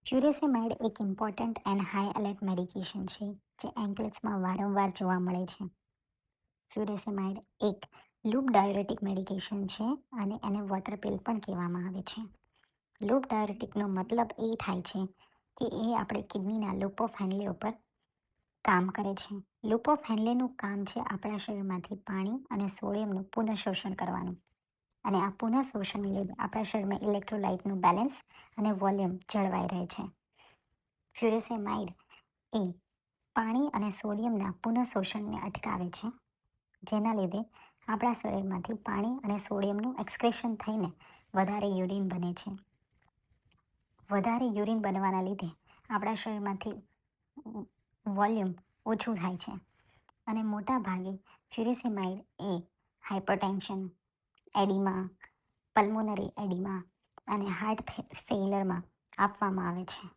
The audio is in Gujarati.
ફ્યુરેસેમાઇડ એક important and high alert medication છે જે એન્કલેટ્સમાં વારંવાર જોવા મળે છે. ફ્યુરેસેમાઇડ એક લૂપ ડાયુરેટિક મેડિકેશન છે અને એને વોટર પિલ પણ કહેવામાં આવે છે. લૂપ ડાયુરેટિકનો મતલબ એ થાય છે કે એ આપણે કિડનીના લૂપ ઓફ હેનલે ઉપર કામ કરે છે. લૂપ ઓફ હેનલેનું કામ છે આપણા શરીરમાંથી પાણી અને સોડિયમનું પુનઃશોષણ કરવાનું. અને આ પુનઃશોષણને લીધે આપણા શરીરમાં ઇલેક્ટ્રોલાઇટનું બેલેન્સ અને વોલ્યુમ જળવાઈ રહે છે. ફ્યુરેસેમાઇડ એ પાણી અને સોડિયમના પુનઃશોષણને અટકાવે છે, જેના લીધે આપણા શરીરમાંથી પાણી અને સોડિયમનું એક્સક્રેશન થઈને વધારે યુરિન બને છે. વધારે યુરિન બનવાના લીધે આપણા શરીરમાંથી વોલ્યુમ ઓછું થાય છે અને મોટા ભાગે ફ્યુરેસેમાઇડ એ હાઇપરટેન્શન, એડીમા, પલ્મોનરી એડીમા અને હાર્ટ ફેઇલરમાં આપવામાં આવે છે.